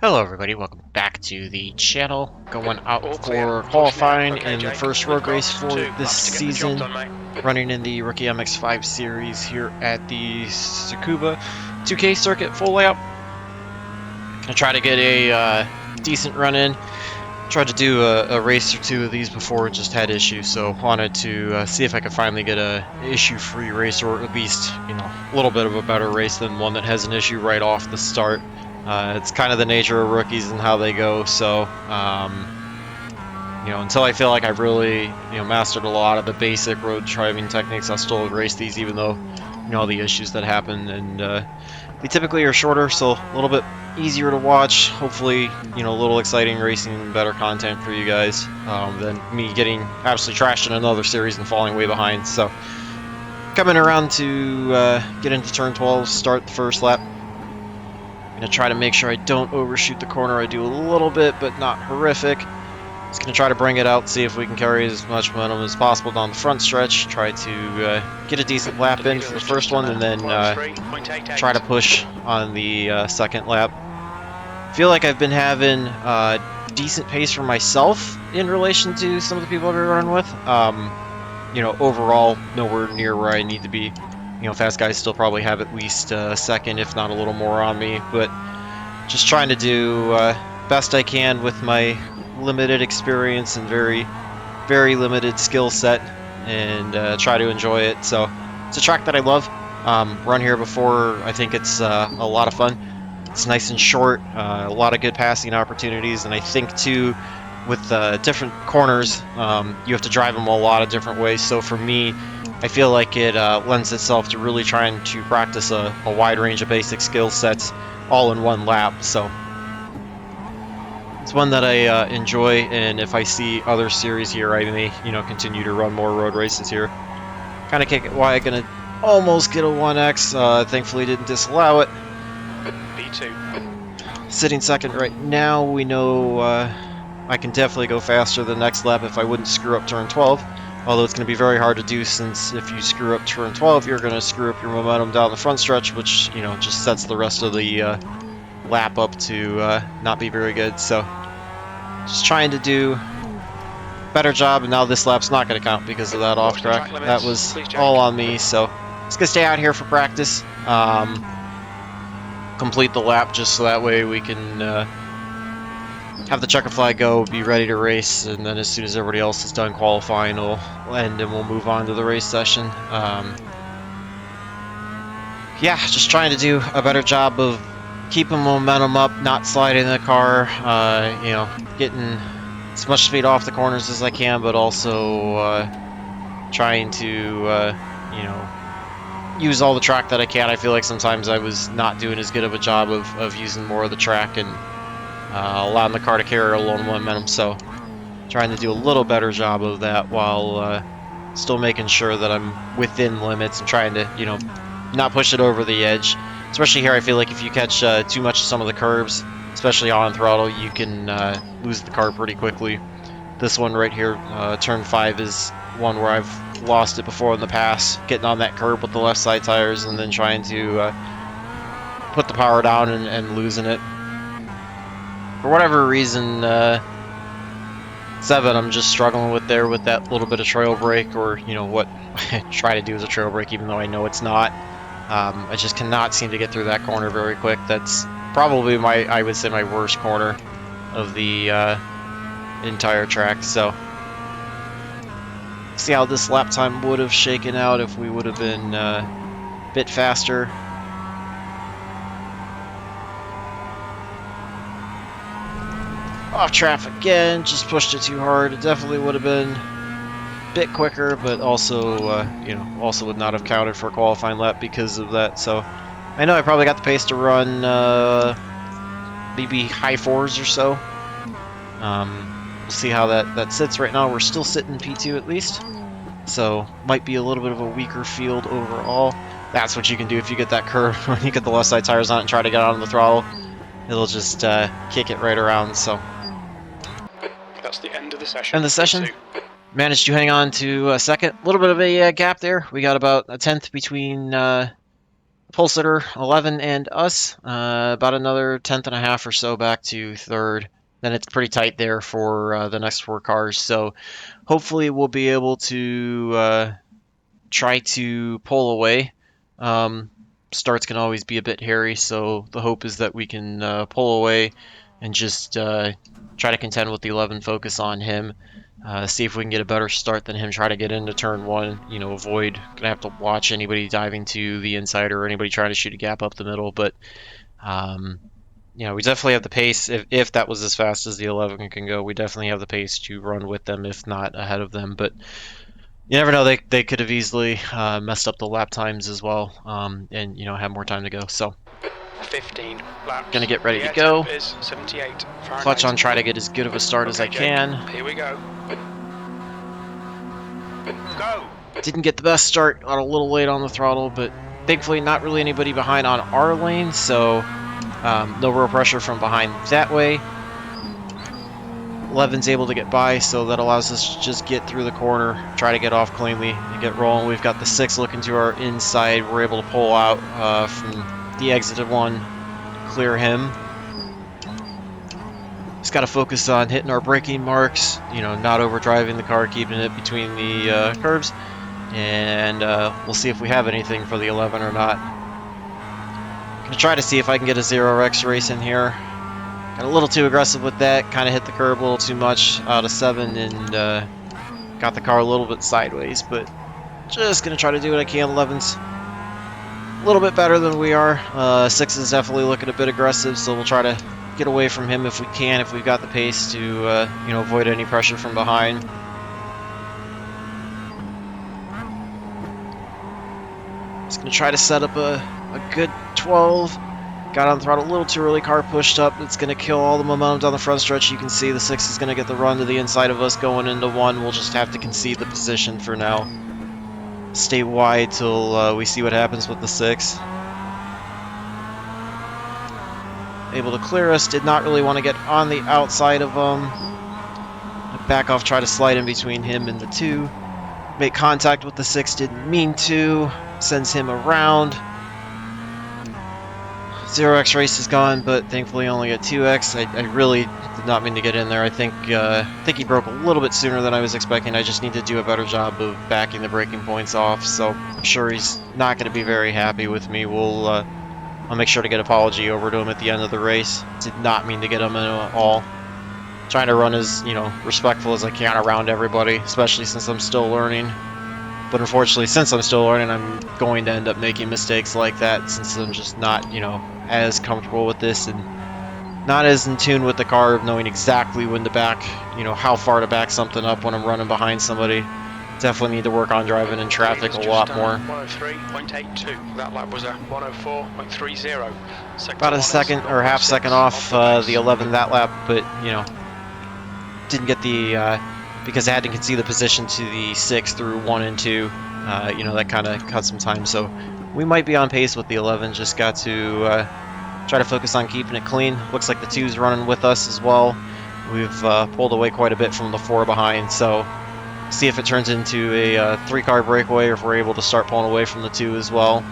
Hello everybody, welcome back to the channel. Going out for qualifying in the first road race for this season, running in the Rookie MX-5 series here at the Tsukuba 2K circuit full layout. Gonna try to get a decent run in. Tried to do a race or two of these before, just had issues, so wanted to see if I could finally get a issue-free race, or at least, you know, a little bit of a better race than one that has an issue right off the start. It's kind of the nature of rookies and how they go, so, you know, until I feel like I've really, you know, mastered a lot of the basic road driving techniques, I'll still race these even though, you know, all the issues that happen, and they typically are shorter, so a little bit easier to watch. Hopefully, you know, a little exciting racing, better content for you guys than me getting absolutely trashed in another series and falling way behind. So, coming around to get into turn 12, start the first lap. I'm going to try to make sure I don't overshoot the corner. I do a little bit, but not horrific. Just going to try to bring it out, see if we can carry as much momentum as possible down the front stretch. Try to get a decent lap in for the first one, and then try to push on the second lap. Feel like I've been having decent pace for myself in relation to some of the people I've been running with. You know, overall, nowhere near where I need to be. You know, fast guys still probably have at least a second, if not a little more on me, but just trying to do best I can with my limited experience and very limited skill set, and try to enjoy it. So it's a track that I love. Run here before. I think it's a lot of fun. It's nice and short, a lot of good passing opportunities, and I think too, with different corners, you have to drive them a lot of different ways. So for me, I feel like it lends itself to really trying to practice a wide range of basic skill sets all in one lap. So it's one that I enjoy, and if I see other series here, I may, you know, continue to run more road races here. Kind of kick it. Why I'm gonna almost get a 1X. Thankfully, didn't disallow it. B2. Sitting second right now. We know I can definitely go faster the next lap if I wouldn't screw up turn 12. Although it's going to be very hard to do, since if you screw up turn 12, you're going to screw up your momentum down the front stretch, which, you know, just sets the rest of the lap up to not be very good. So just trying to do a better job, and now this lap's not going to count because of that off track. That was all on me, so just going to stay out here for practice. Complete the lap just so that way we can have the checker flag go, be ready to race, and then as soon as everybody else is done qualifying, we'll end and we'll move on to the race session. Yeah, just trying to do a better job of keeping momentum up, not sliding the car, you know, getting as much speed off the corners as I can, but also trying to, you know, use all the track that I can. I feel like sometimes I was not doing as good of a job of using more of the track and allowing the car to carry a little momentum, so trying to do a little better job of that while still making sure that I'm within limits and trying to, you know, not push it over the edge. Especially here, I feel like if you catch too much of some of the curbs, especially on throttle, you can lose the car pretty quickly. This one right here, turn 5, is one where I've lost it before in the past, getting on that curb with the left side tires and then trying to put the power down and losing it. For whatever reason, 7 I'm just struggling with there with that little bit of trail brake, or, you know, what I try to do is a trail brake even though I know it's not. I just cannot seem to get through that corner very quick. That's probably I would say my worst corner of the entire track. So see how this lap time would have shaken out if we would have been a bit faster. Off traffic again, just pushed it too hard. It definitely would have been a bit quicker, but also, you know, also would not have counted for a qualifying lap because of that. So I know I probably got the pace to run maybe high 4s or so. We'll see how that sits right now. We're still sitting P2 at least, so might be a little bit of a weaker field overall. That's what you can do if you get that curve when you get the left side tires on it and try to get on the throttle. It'll just kick it right around. So that's the end of the session. End of the session. Managed to hang on to second. A little bit of a gap there. We got about a tenth between Pulsator 11 and us, about another tenth and a half or so back to third. Then it's pretty tight there for the next 4 cars. So hopefully we'll be able to try to pull away. Starts can always be a bit hairy, so the hope is that we can pull away and just try to contend with the 11, focus on him, see if we can get a better start than him, try to get into turn 1, avoid, gonna have to watch anybody diving to the inside or anybody trying to shoot a gap up the middle, but we definitely have the pace. If that was as fast as the 11 can go, we definitely have the pace to run with them, if not ahead of them, but you never know, they could have easily messed up the lap times as well, and have more time to go. So 15 laps. Gonna get ready to go. Is 78 Clutch on, try to get as good of a start as I can. Here we go. Go. Didn't get the best start, got a little late on the throttle, but thankfully not really anybody behind on our lane, so no real pressure from behind that way. 11's able to get by, so that allows us to just get through the corner, try to get off cleanly, and get rolling. We've got the 6 looking to our inside. We're able to pull out from the exited one, clear him. Just got to focus on hitting our braking marks, not overdriving the car, keeping it between the curves, and we'll see if we have anything for the 11 or not. Gonna try to see if I can get a 0x race in here. Got a little too aggressive with that, kind of hit the curb a little too much out of 7 and got the car a little bit sideways, but just going to try to do what I can. 11's a little bit better than we are. 6 is definitely looking a bit aggressive, so we'll try to get away from him if we can, if we've got the pace to avoid any pressure from behind. Just going to try to set up a good 12. Got on the throttle a little too early, car pushed up. It's going to kill all the momentum down the front stretch. You can see the 6 is going to get the run to the inside of us going into 1. We'll just have to concede the position for now. Stay wide till we see what happens with the 6. Able to clear us, did not really want to get on the outside of him. Back off, try to slide in between him and the 2. Make contact with the 6, didn't mean to. Sends him around. 0x race is gone, but thankfully only a 2x. I really did not mean to get in there. I think he broke a little bit sooner than I was expecting. I just need to do a better job of backing the braking points off, so I'm sure he's not going to be very happy with me. I'll make sure to get an apology over to him at the end of the race. Did not mean to get him in at all. Trying to run as respectful as I can around everybody, especially since I'm still learning. But unfortunately, since I'm still learning, I'm going to end up making mistakes like that, since I'm just not, as comfortable with this and not as in tune with the car of knowing exactly when to back, how far to back something up when I'm running behind somebody. Definitely need to work on driving in traffic a lot more. 103.82. That lap was a 104.30. About a second or half second off the 11 that lap, but didn't get the because I had to concede the position to the 6 through 1 and 2. That kind of cut some time, so we might be on pace with the 11. Just got to try to focus on keeping it clean. Looks like the 2's running with us as well. We've pulled away quite a bit from the 4 behind, so see if it turns into a 3-car breakaway or if we're able to start pulling away from the 2 as well.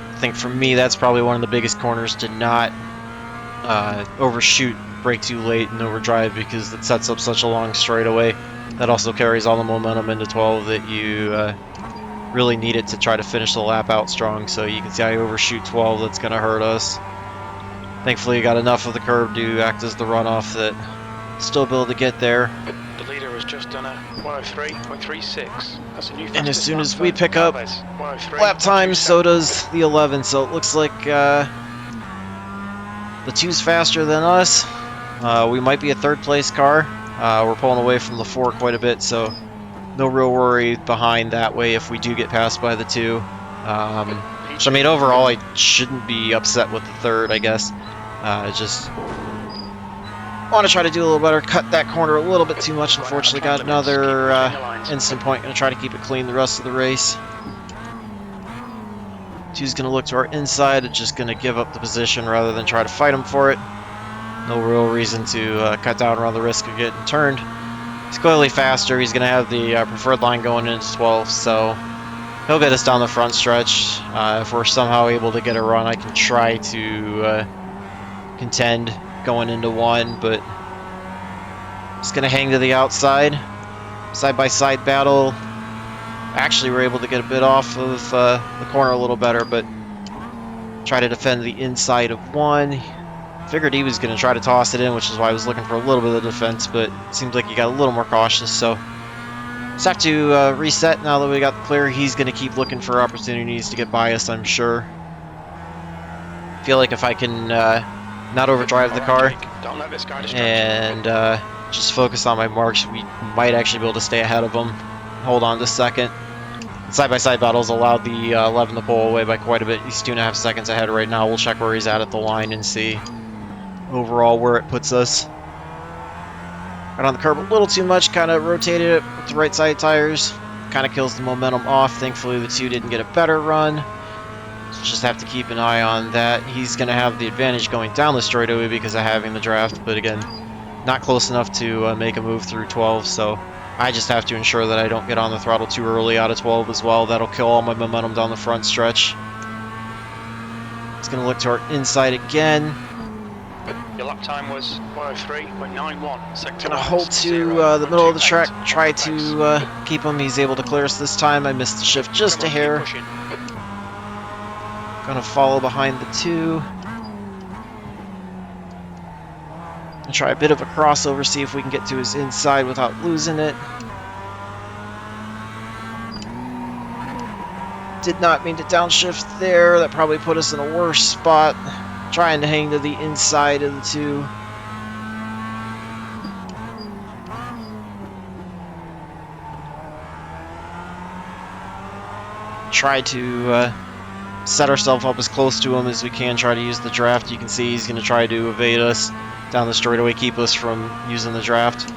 I think for me that's probably one of the biggest corners to not overshoot, brake too late, and overdrive, because it sets up such a long straightaway. That also carries all the momentum into 12 that you really need it to try to finish the lap out strong. So you can see I overshoot 12, that's going to hurt us. Thankfully, got enough of the curb to act as the runoff that still be able to get there. The leader has just done a 103.36. That's a new. And as soon as we pick up lap time, so does the 11. So it looks like the 2's faster than us. We might be a 3rd place car. We're pulling away from the 4 quite a bit, so no real worry behind that way if we do get passed by the 2. So I mean, overall, I shouldn't be upset with the 3rd, I guess. Just want to try to do a little better. Cut that corner a little bit too much, unfortunately. Got another instant point. Going to try to keep it clean the rest of the race. 2's going to look to our inside. It's just going to give up the position rather than try to fight him for it. no real reason to cut down on the risk of getting turned. He's clearly faster. He's going to have the preferred line going into 12, so he'll get us down the front stretch. If we're somehow able to get a run, I can try to contend going into 1, but just going to hang to the outside. Side-by-side battle. Actually, we're able to get a bit off of the corner a little better, but try to defend the inside of 1. Figured he was going to try to toss it in, which is why I was looking for a little bit of defense, but it seems like he got a little more cautious, so just have to reset now that we got the clear. He's going to keep looking for opportunities to get by us, I'm sure. Feel like if I can not overdrive the car Don't let this guy distract and just focus on my marks, we might actually be able to stay ahead of him. Hold on to second. Side-by-side battles allowed the 11 to pull away by quite a bit. He's 2.5 seconds ahead right now. We'll check where he's at the line and see overall where it puts us. Got on the curb a little too much, kind of rotated it with the right side tires. Kind of kills the momentum off. Thankfully the 2 didn't get a better run. So just have to keep an eye on that. He's going to have the advantage going down the straightaway because of having the draft, but again, not close enough to make a move through 12, so I just have to ensure that I don't get on the throttle too early out of 12 as well. That'll kill all my momentum down the front stretch. It's going to look to our inside again. Your lap time was 103.91. Sector Gonna hold to the middle of the track, try to keep him. He's able to clear us this time. I missed the shift just a hair. Gonna follow behind the 2. And try a bit of a crossover, see if we can get to his inside without losing it. Did not mean to downshift there. That probably put us in a worse spot. Trying to hang to the inside of the 2. Try to set ourselves up as close to him as we can. Try to use the draft. You can see he's going to try to evade us down the straightaway, keep us from using the draft.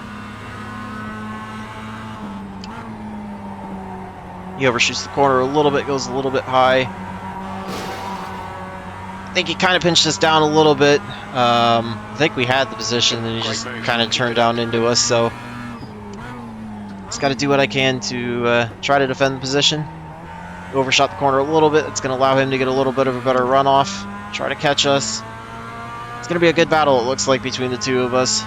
He overshoots the corner a little bit, goes a little bit high. I think he kind of pinched us down a little bit. I think we had the position and he just kind of turned down into us, so just got to do what I can to try to defend the position. Overshot the corner a little bit. It's going to allow him to get a little bit of a better run off. Try to catch us. It's going to be a good battle, it looks like, between the 2 of us.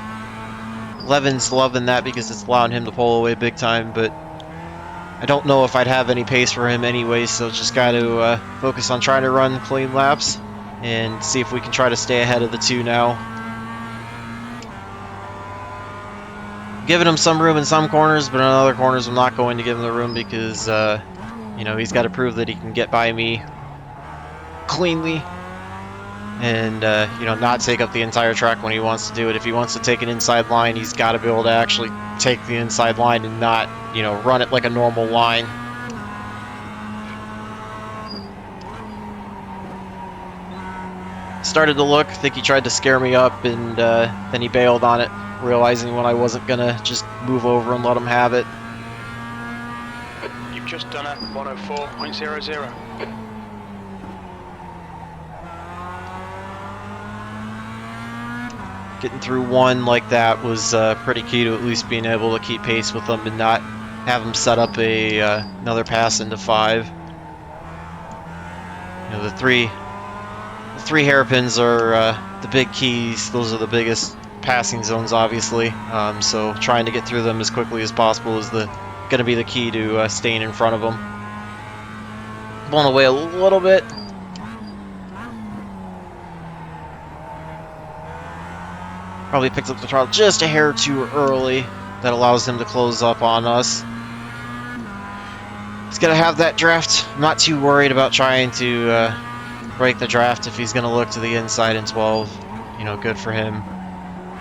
Levin's loving that because it's allowing him to pull away big time, but I don't know if I'd have any pace for him anyway, so just got to focus on trying to run clean laps and see if we can try to stay ahead of the 2 now. Giving him some room in some corners, but in other corners I'm not going to give him the room because, you know, he's got to prove that he can get by me cleanly and, you know, not take up the entire track when he wants to do it. If he wants to take an inside line, he's got to be able to actually take the inside line and not, you know, run it like a normal line. Started to look, I think he tried to scare me up, and then he bailed on it, realizing when I wasn't gonna just move over and let him have it. You've just done a 104.00. Getting through 1 like that was pretty key to at least being able to keep pace with them and not have him set up a another pass into 5. You know, the three hairpins are the big keys. Those are the biggest passing zones, obviously. So trying to get through them as quickly as possible is going to be the key to staying in front of them. Blown away a little bit. Probably picked up the throttle just a hair too early. That allows him to close up on us. He's going to have that draft. I'm not too worried about trying to break the draft if he's going to look to the inside in 12. You know, good for him.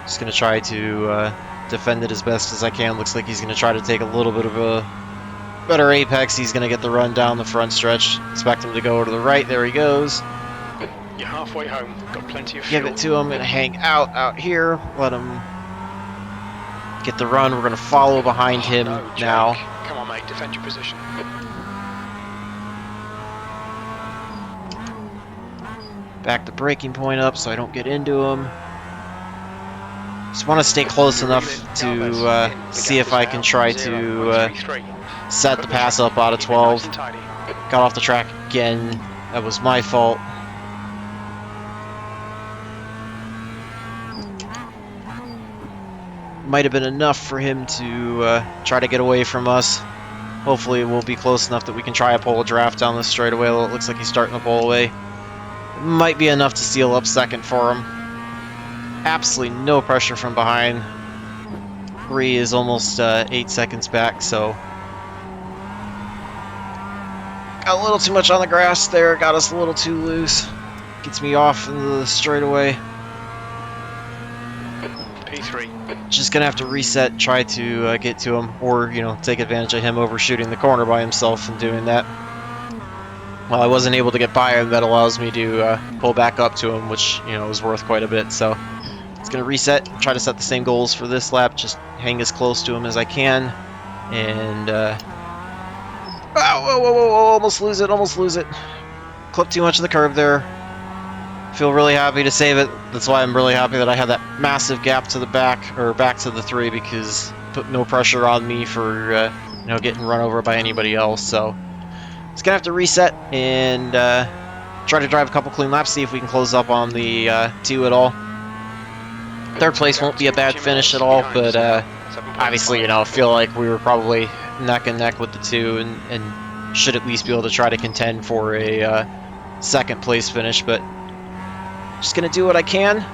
Just going to try to defend it as best as I can. Looks like he's going to try to take a little bit of a better apex. He's going to get the run down the front stretch. Expect him to go to the right. There he goes. You're halfway home. Got plenty of fuel. Give it to him and hang out here. Let him get the run. We're going to follow behind him now. Come on, mate. Defend your position. Back the braking point up so I don't get into him. Just want to stay close enough to The see gap if is I now can try to 0.33. set the From pass track, up out of keep it nice 12. and tidy. Got off the track again. That was my fault. Might have been enough for him to try to get away from us. Hopefully we'll be close enough that we can try a pole draft down this straightaway. It looks like he's starting to pull away. Might be enough to seal up second for him. Absolutely no pressure from behind. 3 is almost 8 seconds back, so got a little too much on the grass there. Got us a little too loose. Gets me off into the straightaway. P3. Just gonna have to reset, try to get to him, or take advantage of him overshooting the corner by himself and doing that. Well, I wasn't able to get by him. That allows me to pull back up to him, which is worth quite a bit. So it's gonna reset, try to set the same goals for this lap. Just hang as close to him as I can, and whoa, whoa, whoa, almost lose it, almost lose it. Clipped too much of the curb there. Feel really happy to save it. That's why I'm really happy that I had that massive gap to the back, or back to the 3, because put no pressure on me for getting run over by anybody else. So it's gonna have to reset and try to drive a couple clean laps, see if we can close up on the 2 at all. Third place won't be a bad finish at all, but obviously, I feel like we were probably neck and neck with the 2, and should at least be able to try to contend for a second place finish. But just gonna do what I can.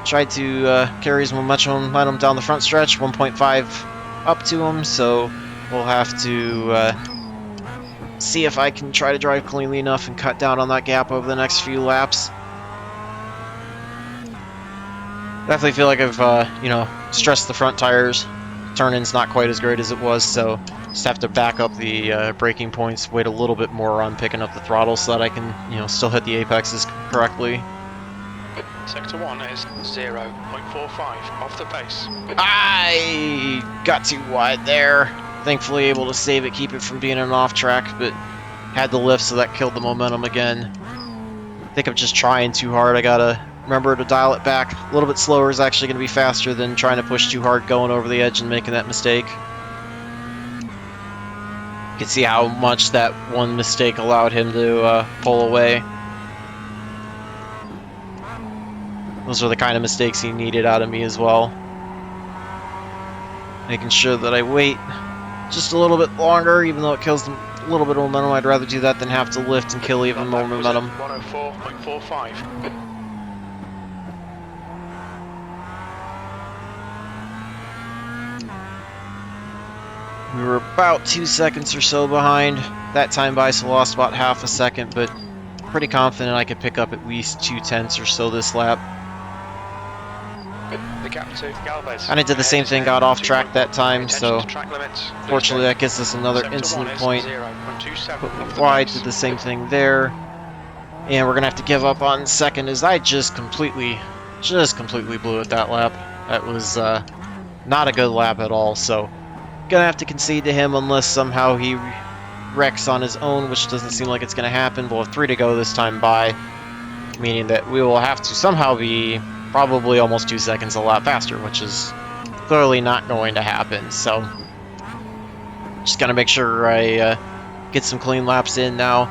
Try to carry as much momentum down the front stretch. 1.5 up to him, so we'll have to see if I can try to drive cleanly enough and cut down on that gap over the next few laps. Definitely feel like I've stressed the front tires. Turn-in's not quite as great as it was, so just have to back up the braking points, wait a little bit more on picking up the throttle so that I can still hit the apexes correctly. Sector 1 is 0.45 off the pace. I got too wide there. Thankfully able to save it, keep it from being an off track, but had the lift, so that killed the momentum again. I think I'm just trying too hard. I gotta remember to dial it back. A little bit slower is actually gonna be faster than trying to push too hard going over the edge and making that mistake. You can see how much that one mistake allowed him to pull away. Those are the kind of mistakes he needed out of me as well. Making sure that I wait just a little bit longer, even though it kills a little bit of momentum. I'd rather do that than have to lift and kill even more momentum. 104.45. We were about 2 seconds or so behind that time by, so lost about half a second, but pretty confident I could pick up at least 2/10 or so this lap. The gap to Galvez. And I did the same thing, got off track that time, so fortunately that gives us another incident point. Put me wide, did the same thing there. And we're gonna have to give up on second, as I just completely blew it that lap. That was not a good lap at all, so gonna have to concede to him unless somehow he wrecks on his own, which doesn't seem like it's gonna happen. We'll have 3 to go this time by, meaning that we will have to somehow be probably almost 2 seconds a lap faster, which is clearly not going to happen. So just gotta make sure I get some clean laps in now.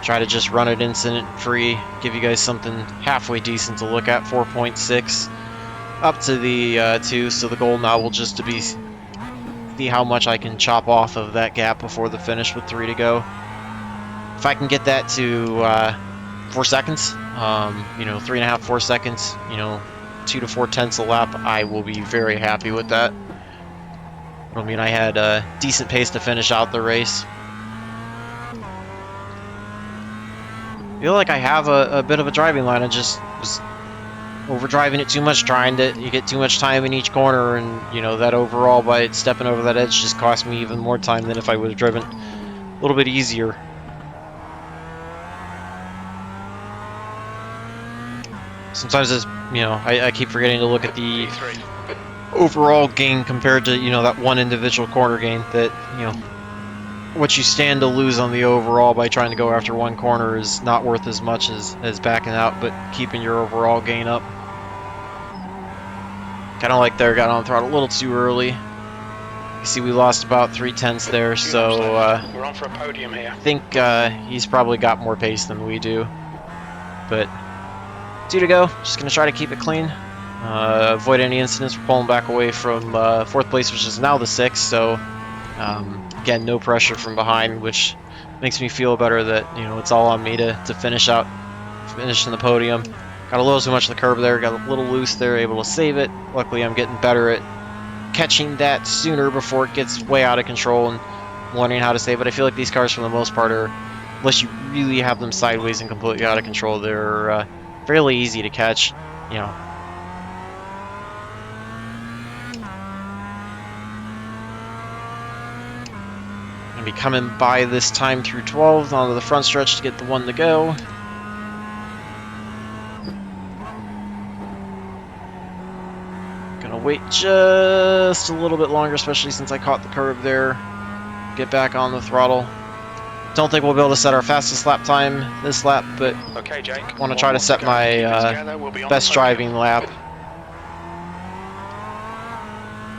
Try to just run it incident free, give you guys something halfway decent to look at. 4.6 up to the 2, so the goal now will just to be see how much I can chop off of that gap before the finish with 3 to go. If I can get that to 4 seconds, 3.5, 4 seconds, 2 to 4 tenths a lap, I will be very happy with that. It'll mean I had a decent pace to finish out the race. I feel like I have a bit of a driving line. I just was overdriving it too much, trying to get too much time in each corner, and that overall by stepping over that edge just cost me even more time than if I would have driven a little bit easier. Sometimes it's, I keep forgetting to look at the overall gain compared to, that one individual corner gain. That, what you stand to lose on the overall by trying to go after one corner is not worth as much as backing out, but keeping your overall gain up. Kind of like there, got on the throttle a little too early. You see, we lost about 3/10 there, 2 laps so left. We're on for a podium here. I think he's probably got more pace than we do. But 2 to go. Just gonna try to keep it clean. Avoid any incidents. We're pulling back away from 4th place, which is now the 6th. So again, no pressure from behind, which makes me feel better that it's all on me to finish in the podium. Got a little too much of the curb there. Got a little loose there. Able to save it. Luckily, I'm getting better at catching that sooner before it gets way out of control and learning how to save it. I feel like these cars, for the most part, are, unless you really have them sideways and completely out of control, they're fairly easy to catch. Gonna be coming by this time through 12 onto the front stretch to get the 1 to go. Gonna wait just a little bit longer, especially since I caught the curb there. Get back on the throttle. Don't think we'll be able to set our fastest lap time this lap, but Okay, Jake. want to try to set my best driving lap.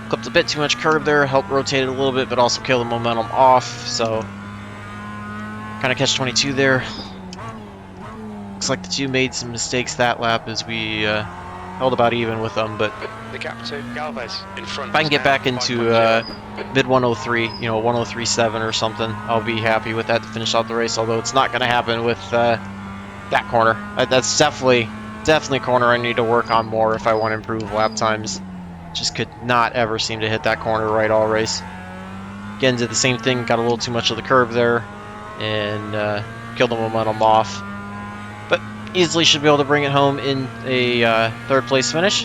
Clipped a bit too much curb there, helped rotate it a little bit, but also kill the momentum off, so kind of catch 22 there. Looks like the 2 made some mistakes that lap as we held about even with them, but the gap to Galvez in front. If I can get back into mid 103, 103.7 or something, I'll be happy with that to finish out the race. Although it's not going to happen with that corner. That's definitely a corner I need to work on more if I want to improve lap times. Just could not ever seem to hit that corner right all race. Again, did the same thing. Got a little too much of the curve there and killed the momentum off. But easily should be able to bring it home in a 3rd place finish.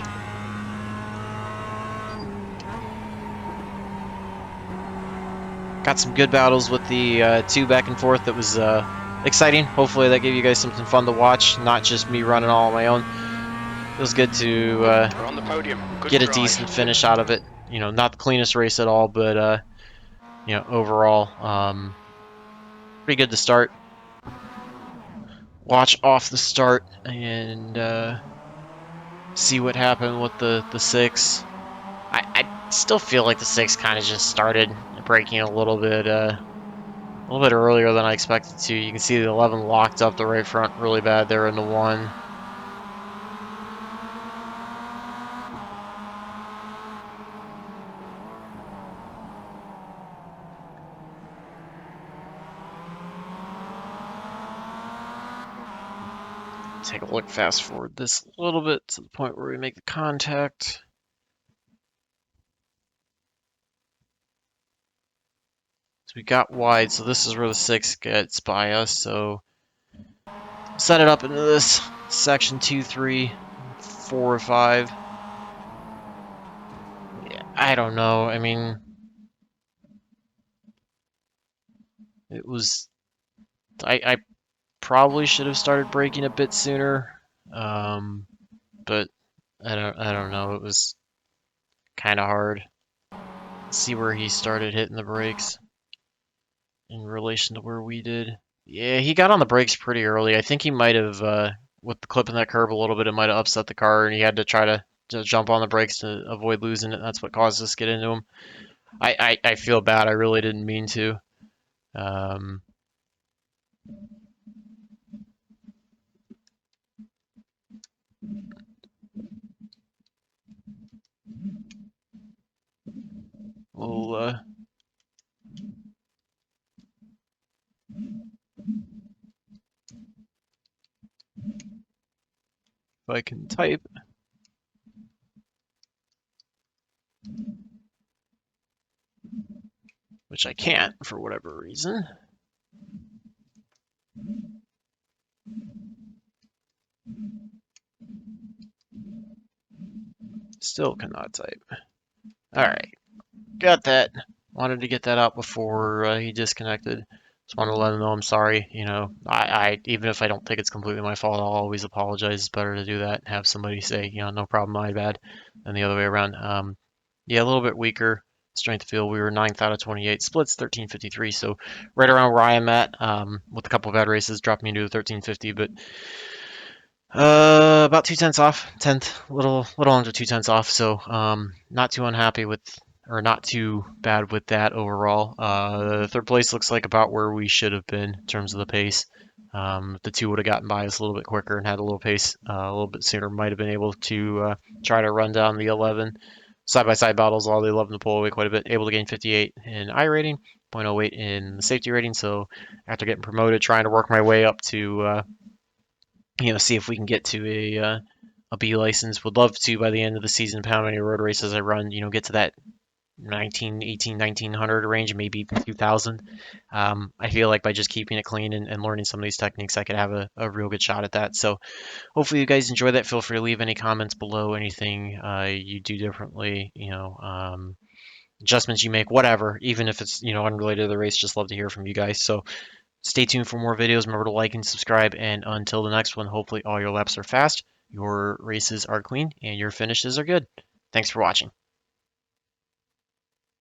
Got some good battles with the 2 back and forth. That was exciting. Hopefully that gave you guys something fun to watch, not just me running all on my own. It was good to we're on the podium. Get a decent finish out of it. Not the cleanest race at all, but overall, pretty good to start. Watch off the start and see what happened with the 6. I still feel like the 6 kind of just started braking a little bit earlier than I expected to. You can see the 11 locked up the right front really bad there in the 1. Take a look, fast forward this a little bit to the point where we make the contact. So we got wide, so this is where the 6 gets by us. So set it up into this section 2, 3, 4, 5. Yeah, I don't know. I mean, it was. I probably should have started braking a bit sooner, but I don't know. It was kind of hard. Let's see where he started hitting the brakes in relation to where we did. Yeah, he got on the brakes pretty early. I think he might have, with the clipping that curb a little bit, it might have upset the car, and he had to try to jump on the brakes to avoid losing it. That's what caused us to get into him. I feel bad. I really didn't mean to. We'll if I can type. Which I can't for whatever reason. Still cannot type. Alright, got that. Wanted to get that out before he disconnected. Just wanted to let him know I'm sorry. I even if I don't think it's completely my fault, I'll always apologize. It's better to do that and have somebody say, no problem, my bad, than the other way around. Yeah, a little bit weaker strength of field. We were 9th out of 28, splits 1353, so right around where I am at. With a couple of bad races, dropped me into 1350, but About 2 tenths off, tenth, little under 2 tenths off. So not too unhappy with, or not too bad with that overall. Third place looks like about where we should have been in terms of the pace. If the two would have gotten by us a little bit quicker and had a little pace a little bit sooner, might have been able to try to run down the 11. Side by side battles, all the 11 to pull away quite a bit. Able to gain 58 in I rating, 0.08 in the safety rating. So after getting promoted, trying to work my way up to see if we can get to a B license. Would love to by the end of the season, pound any road races I run, get to that 19, 18, 1900 range, maybe 2000. I feel like by just keeping it clean and learning some of these techniques, I could have a real good shot at that. So hopefully you guys enjoy that. Feel free to leave any comments below, anything you do differently, adjustments you make, whatever, even if it's, unrelated to the race. Just love to hear from you guys. So stay tuned for more videos. Remember to like and subscribe. And until the next one, hopefully all your laps are fast, your races are clean, and your finishes are good. Thanks for watching.